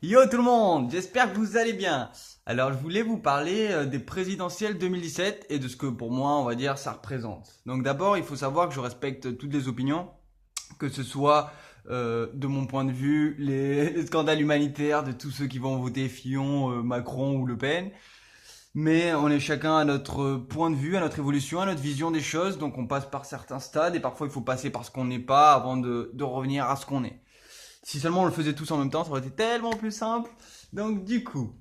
Yo tout le monde, j'espère que vous allez bien. Alors je voulais vous parler des présidentielles 2017 et de ce que pour moi on va dire ça représente. Donc d'abord il faut savoir que je respecte toutes les opinions, que ce soit de mon point de vue les scandales humanitaires de tous ceux qui vont voter Fillon, Macron ou Le Pen. Mais on est chacun à notre point de vue, à notre évolution, à notre vision des choses. Donc on passe par certains stades et parfois il faut passer par ce qu'on n'est pas avant de revenir à ce qu'on est. Si seulement on le faisait tous en même temps, ça aurait été tellement plus simple. Donc du coup,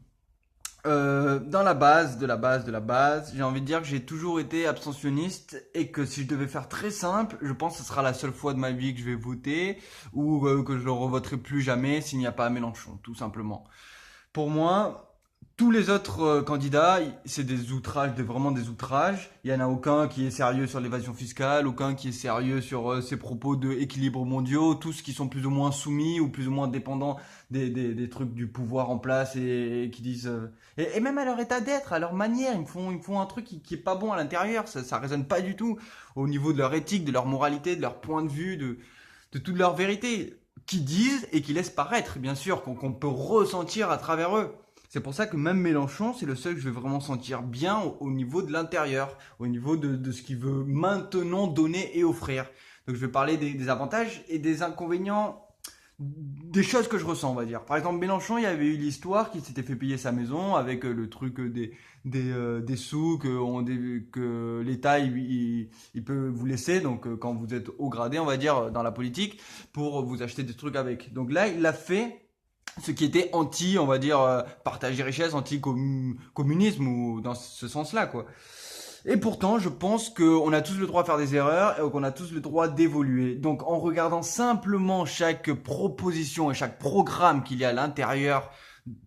dans la base, de la base, j'ai envie de dire que j'ai toujours été abstentionniste et que si je devais faire très simple, je pense que ce sera la seule fois de ma vie que je vais voter ou que je ne revoterai plus jamais s'il n'y a pas Mélenchon, tout simplement. Pour moi, tous les autres candidats, c'est des outrages, vraiment des outrages. Il y en a aucun qui est sérieux sur l'évasion fiscale, aucun qui est sérieux sur ses propos de équilibre mondiaux, tous qui sont plus ou moins soumis ou plus ou moins dépendants des trucs du pouvoir en place et qui disent et même à leur état d'être, à leur manière, ils me font un truc qui est pas bon à l'intérieur, ça résonne pas du tout au niveau de leur éthique, de leur moralité, de leur point de vue, de toute leur vérité, qui disent et qui laissent paraître, bien sûr, qu'on peut ressentir à travers eux. C'est pour ça que même Mélenchon, c'est le seul que je vais vraiment sentir bien au niveau de l'intérieur, au niveau de ce qu'il veut maintenant donner et offrir. Donc je vais parler des avantages et des inconvénients, des choses que je ressens, on va dire. Par exemple, Mélenchon, il y avait eu l'histoire qu'il s'était fait payer sa maison avec le truc des sous que l'État il peut vous laisser, donc quand vous êtes haut gradé, on va dire, dans la politique, pour vous acheter des trucs avec. Donc là, il l'a fait ce qui était anti, on va dire, partage des richesses, anti-communisme ou dans ce sens-là, quoi. Et pourtant, je pense qu'on a tous le droit de faire des erreurs et qu'on a tous le droit d'évoluer. Donc, en regardant simplement chaque proposition et chaque programme qu'il y a à l'intérieur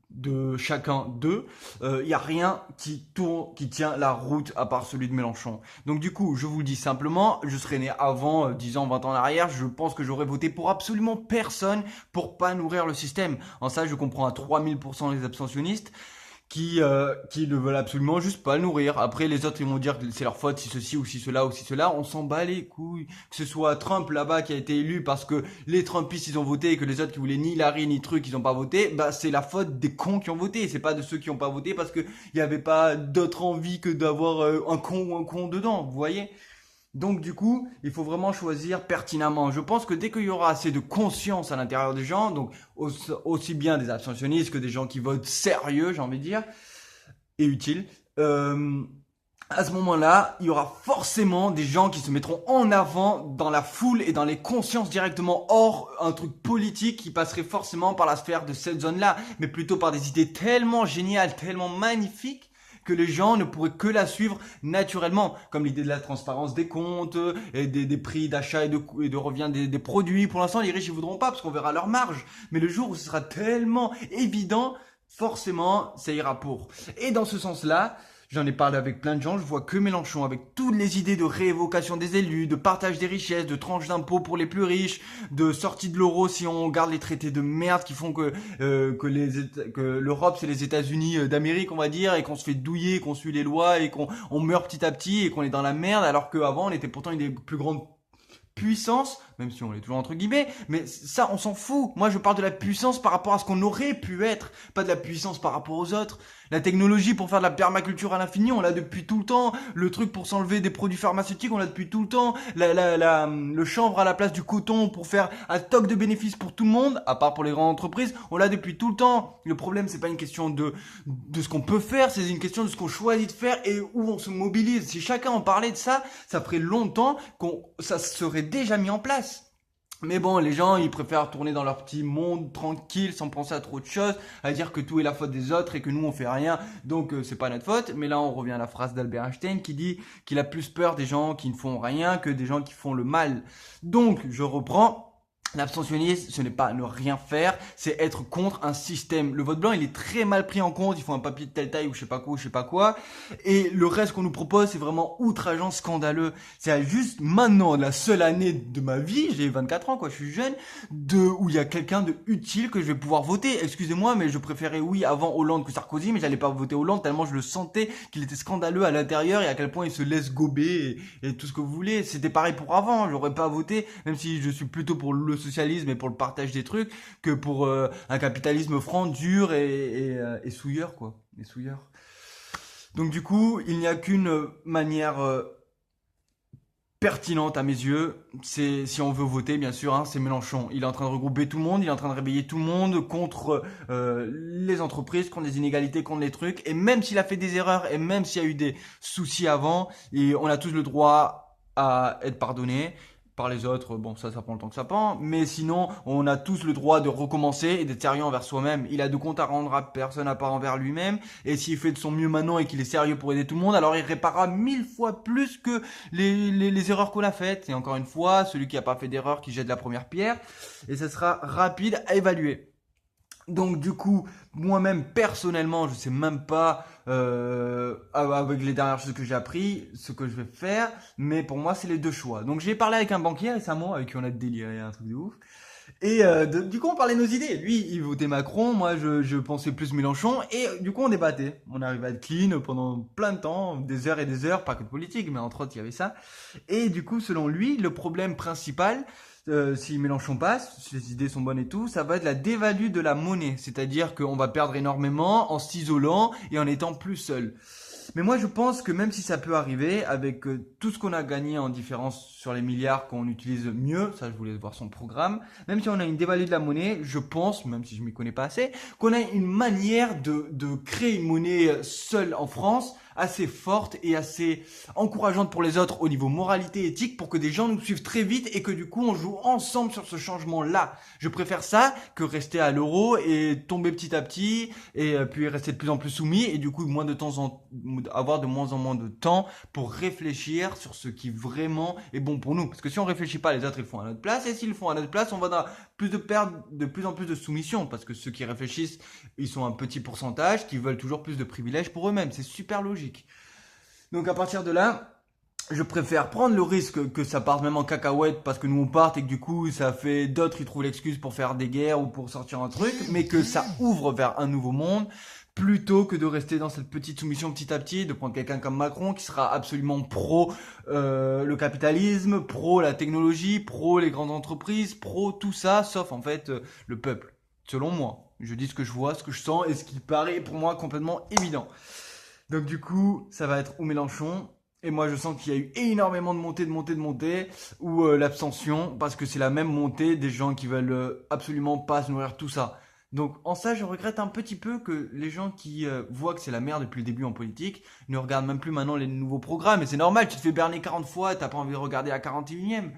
de chacun d'eux, il n'y a rien qui tourne, qui tient la route à part celui de Mélenchon. Donc du coup, je vous le dis simplement, je serais né avant 10 ans, 20 ans en arrière, je pense que j'aurais voté pour absolument personne pour pas nourrir le système. En ça, je comprends à 3000% les abstentionnistes qui ne veulent absolument juste pas le nourrir. Après, les autres, ils vont dire que c'est leur faute, si ceci ou si cela ou si cela. On s'en bat les couilles. Que ce soit Trump là-bas qui a été élu parce que les Trumpistes, ils ont voté et que les autres qui voulaient ni Hillary ni truc, ils ont pas voté, bah, c'est la faute des cons qui ont voté. C'est pas de ceux qui ont pas voté parce que il y avait pas d'autre envie que d'avoir un con ou un con dedans. Vous voyez? Donc du coup, il faut vraiment choisir pertinemment. Je pense que dès qu'il y aura assez de conscience à l'intérieur des gens, donc aussi bien des abstentionnistes que des gens qui votent sérieux, j'ai envie de dire, et utiles, à ce moment-là, il y aura forcément des gens qui se mettront en avant dans la foule et dans les consciences directement hors un truc politique qui passerait forcément par la sphère de cette zone-là, mais plutôt par des idées tellement géniales, tellement magnifiques que les gens ne pourraient que la suivre naturellement, comme l'idée de la transparence des comptes, et des prix d'achat et de revient des produits. Pour l'instant, les riches ils voudront pas parce qu'on verra leur marge. Mais le jour où ce sera tellement évident, forcément, ça ira pour. Et dans ce sens-là, j'en ai parlé avec plein de gens, je vois que Mélenchon avec toutes les idées de réévocation des élus, de partage des richesses, de tranches d'impôts pour les plus riches, de sortie de l'euro si on garde les traités de merde qui font que l'Europe c'est les États-Unis d'Amérique on va dire et qu'on se fait douiller, qu'on suit les lois et qu'on meurt petit à petit et qu'on est dans la merde alors qu'avant on était pourtant une des plus grandes puissance, même si on est toujours entre guillemets, mais ça on s'en fout. Moi je parle de la puissance par rapport à ce qu'on aurait pu être, pas de la puissance par rapport aux autres. La technologie pour faire de la permaculture à l'infini, on l'a depuis tout le temps. Le truc pour s'enlever des produits pharmaceutiques, on l'a depuis tout le temps. Le chanvre à la place du coton pour faire un stock de bénéfices pour tout le monde, à part pour les grandes entreprises, on l'a depuis tout le temps. Le problème c'est pas une question de ce qu'on peut faire, c'est une question de ce qu'on choisit de faire et où on se mobilise. Si chacun en parlait de ça, ça ferait longtemps ça serait déjà mis en place. Mais bon, les gens, ils préfèrent tourner dans leur petit monde tranquille, sans penser à trop de choses, à dire que tout est la faute des autres et que nous on fait rien, donc c'est pas notre faute. Mais là, on revient à la phrase d'Albert Einstein qui dit qu'il a plus peur des gens qui ne font rien que des gens qui font le mal. Donc, je reprends. L'abstentionnisme, ce n'est pas ne rien faire, c'est être contre un système. Le vote blanc, il est très mal pris en compte, il faut un papier de telle taille ou je sais pas quoi, ou je sais pas quoi. Et le reste qu'on nous propose, c'est vraiment outrageant, scandaleux. C'est juste maintenant, la seule année de ma vie, j'ai 24 ans quoi, je suis jeune, où il y a quelqu'un de utile que je vais pouvoir voter. Excusez-moi, mais je préférais oui avant Hollande que Sarkozy, mais j'allais pas voter Hollande tellement je le sentais qu'il était scandaleux à l'intérieur et à quel point il se laisse gober et tout ce que vous voulez. C'était pareil pour avant, j'aurais pas voté, même si je suis plutôt pour le socialisme et pour le partage des trucs que pour un capitalisme franc, dur et souilleur, quoi. Et souilleur. Donc du coup, il n'y a qu'une manière pertinente à mes yeux, c'est si on veut voter bien sûr, hein, c'est Mélenchon. Il est en train de regrouper tout le monde, il est en train de réveiller tout le monde contre les entreprises, contre les inégalités, contre les trucs. Et même s'il a fait des erreurs et même s'il y a eu des soucis avant, et on a tous le droit à être pardonné. Par les autres, bon ça prend le temps que ça prend, mais sinon on a tous le droit de recommencer et d'être sérieux envers soi-même. Il a de compte à rendre à personne à part envers lui-même, et s'il fait de son mieux maintenant et qu'il est sérieux pour aider tout le monde, alors il réparera 1000 fois plus que les erreurs qu'on a faites. Et encore une fois, celui qui n'a pas fait d'erreur qui jette la première pierre, et ça sera rapide à évaluer. Donc du coup, moi-même personnellement, je sais même pas avec les dernières choses que j'ai appris, ce que je vais faire, mais pour moi c'est les deux choix. Donc j'ai parlé avec un banquier récemment, avec qui on a déliré un truc de ouf. Et du coup on parlait de nos idées. Lui il votait Macron, moi je pensais plus Mélenchon, et du coup on débattait. On arrivait à être clean pendant plein de temps, des heures et des heures, pas que de politique, mais entre autres il y avait ça. Et du coup selon lui, le problème principal, si Mélenchon passe, si les idées sont bonnes et tout, ça va être la dévalue de la monnaie. C'est-à-dire qu'on va perdre énormément en s'isolant et en étant plus seul. Mais moi je pense que même si ça peut arriver, avec tout ce qu'on a gagné en différence sur les milliards qu'on utilise mieux, ça je voulais voir son programme, même si on a une dévalue de la monnaie, je pense, même si je m'y connais pas assez, qu'on a une manière de créer une monnaie seule en France, assez forte et assez encourageante pour les autres au niveau moralité, éthique, pour que des gens nous suivent très vite et que du coup on joue ensemble sur ce changement-là. Je préfère ça que rester à l'euro et tomber petit à petit et puis rester de plus en plus soumis et du coup avoir de moins en moins de temps pour réfléchir sur ce qui vraiment est bon pour nous. Parce que si on réfléchit pas, les autres ils le font à notre place, et s'ils le font à notre place, on va perdre de plus en plus de soumission, parce que ceux qui réfléchissent, ils sont un petit pourcentage qui veulent toujours plus de privilèges pour eux-mêmes. C'est super logique. Donc à partir de là, je préfère prendre le risque que ça parte même en cacahuète parce que nous on parte et que du coup ça fait d'autres ils trouvent l'excuse pour faire des guerres ou pour sortir un truc, mais que ça ouvre vers un nouveau monde plutôt que de rester dans cette petite soumission petit à petit, de prendre quelqu'un comme Macron qui sera absolument pro le capitalisme, pro la technologie, pro les grandes entreprises, pro tout ça, sauf en fait le peuple. Selon moi, je dis ce que je vois, ce que je sens et ce qui paraît pour moi complètement évident. Donc du coup, ça va être ou Mélenchon. Et moi, je sens qu'il y a eu énormément de montées, ou l'abstention, parce que c'est la même montée des gens qui veulent absolument pas se nourrir tout ça. Donc en ça, je regrette un petit peu que les gens qui voient que c'est la merde depuis le début en politique ne regardent même plus maintenant les nouveaux programmes. Et c'est normal, tu te fais berner 40 fois, t'as pas envie de regarder la 41e.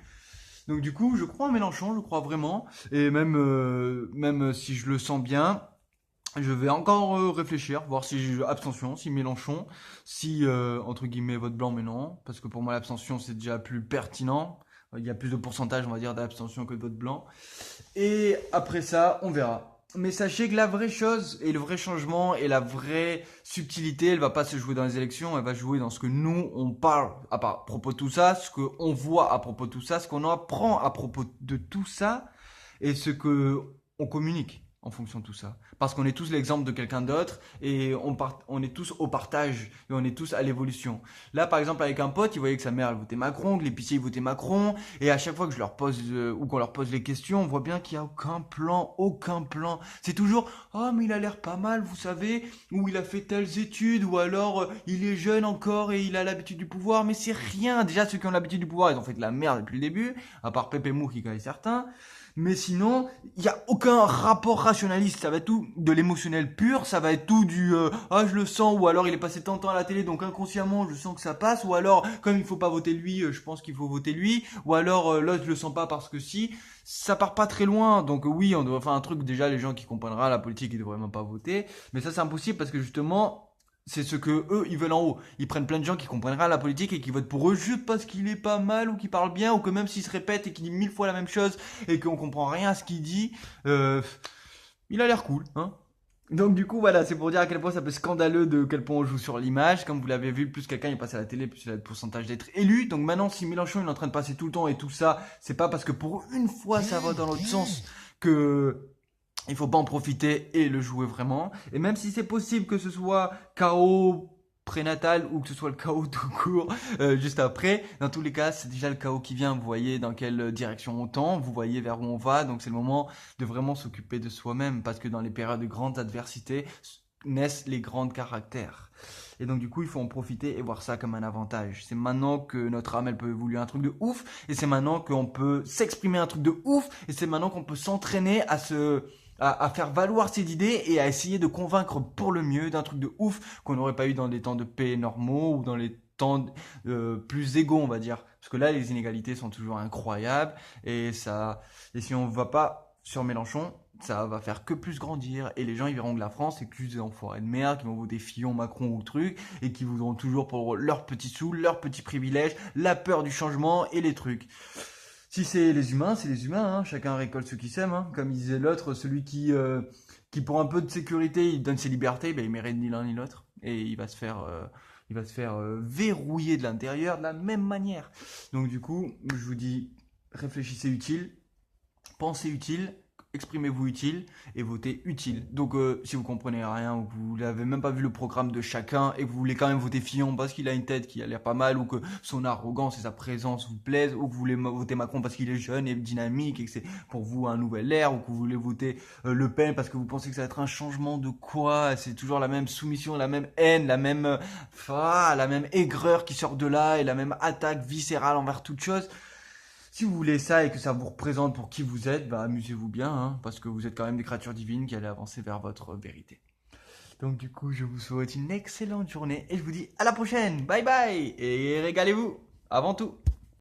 Donc du coup, je crois en Mélenchon, je crois vraiment. Et même si je le sens bien, je vais encore réfléchir, voir si abstention, si Mélenchon, si entre guillemets vote blanc, mais non, parce que pour moi l'abstention c'est déjà plus pertinent. Il y a plus de pourcentage, on va dire, d'abstention que de vote blanc. Et après ça, on verra. Mais sachez que la vraie chose et le vrai changement et la vraie subtilité, elle va pas se jouer dans les élections, elle va jouer dans ce que nous on parle à propos de tout ça, ce qu'on voit à propos de tout ça, ce qu'on apprend à propos de tout ça et ce que on communique en fonction de tout ça. Parce qu'on est tous l'exemple de quelqu'un d'autre et on est tous au partage et on est tous à l'évolution. Là, par exemple, avec un pote, il voyait que sa mère elle votait Macron, que l'épicier il votait Macron, et à chaque fois que je leur pose ou qu'on leur pose les questions, on voit bien qu'il n'y a aucun plan. C'est toujours oh mais il a l'air pas mal, vous savez, ou il a fait telles études, ou alors il est jeune encore et il a l'habitude du pouvoir, mais c'est rien. Déjà ceux qui ont l'habitude du pouvoir, ils ont fait de la merde depuis le début, à part Pépé Mou qui connaît certains. Mais sinon, il n'y a aucun rapport rationaliste. Ça va être tout de l'émotionnel pur. Ça va être tout du ah je le sens, ou alors il est passé tant de temps à la télé donc inconsciemment je sens que ça passe, ou alors comme il faut pas voter lui, je pense qu'il faut voter lui, ou alors l'autre je le sens pas parce que si. Ça part pas très loin. Donc oui, on devrait faire un truc, déjà les gens qui comprendront la politique ils devraient même pas voter. Mais ça c'est impossible parce que justement c'est ce que eux ils veulent en haut. Ils prennent plein de gens qui comprennent rien à la politique et qui votent pour eux juste parce qu'il est pas mal ou qu'il parle bien, ou que même s'il se répète et qu'il dit 1000 fois la même chose et qu'on comprend rien à ce qu'il dit, il a l'air cool, hein. Donc du coup voilà, c'est pour dire à quel point ça peut être scandaleux, de quel point on joue sur l'image. Comme vous l'avez vu, plus quelqu'un est passé à la télé, plus il a le pourcentage d'être élu. Donc maintenant, si Mélenchon il est en train de passer tout le temps et tout ça, c'est pas parce que pour une fois ça va dans l'autre sens que il faut pas en profiter et le jouer vraiment. Et même si c'est possible que ce soit chaos prénatal ou que ce soit le chaos tout court juste après. Dans tous les cas, c'est déjà le chaos qui vient. Vous voyez dans quelle direction on tend, vous voyez vers où on va. Donc c'est le moment de vraiment s'occuper de soi-même parce que dans les périodes de grandes adversités naissent les grands caractères. Et donc du coup, il faut en profiter et voir ça comme un avantage. C'est maintenant que notre âme, elle peut évoluer un truc de ouf, et c'est maintenant qu'on peut s'exprimer un truc de ouf, et c'est maintenant qu'on peut s'entraîner à faire valoir ses idées et à essayer de convaincre pour le mieux d'un truc de ouf qu'on n'aurait pas eu dans des temps de paix normaux ou dans les temps plus égaux, on va dire. Parce que là, les inégalités sont toujours incroyables et si on ne va pas sur Mélenchon, ça va faire que plus grandir et les gens ils verront que la France c'est plus des enfoirés de merde qui vont voter Fillon, Macron ou truc et qui voudront toujours pour leurs petits sous, leurs petits privilèges, la peur du changement et les trucs. Si c'est les humains, c'est les humains, hein. Chacun récolte ce qu'il sème, hein. Comme il disait l'autre, celui qui pour un peu de sécurité, il donne ses libertés, ben il mérite ni l'un ni l'autre. Et il va se faire verrouiller de l'intérieur de la même manière. Donc du coup, je vous dis, réfléchissez utile, pensez utile, exprimez-vous utile et votez utile. Donc si vous comprenez rien ou que vous n'avez même pas vu le programme de chacun et que vous voulez quand même voter Fillon parce qu'il a une tête qui a l'air pas mal ou que son arrogance et sa présence vous plaisent ou que vous voulez voter Macron parce qu'il est jeune et dynamique et que c'est pour vous un nouvel air ou que vous voulez voter Le Pen parce que vous pensez que ça va être un changement de quoi, c'est toujours la même soumission, la même haine, la même aigreur qui sort de là et la même attaque viscérale envers toute chose. Si vous voulez ça et que ça vous représente pour qui vous êtes, bah amusez-vous bien, hein, parce que vous êtes quand même des créatures divines qui allez avancer vers votre vérité. Donc du coup, je vous souhaite une excellente journée et je vous dis à la prochaine. Bye bye et régalez-vous avant tout.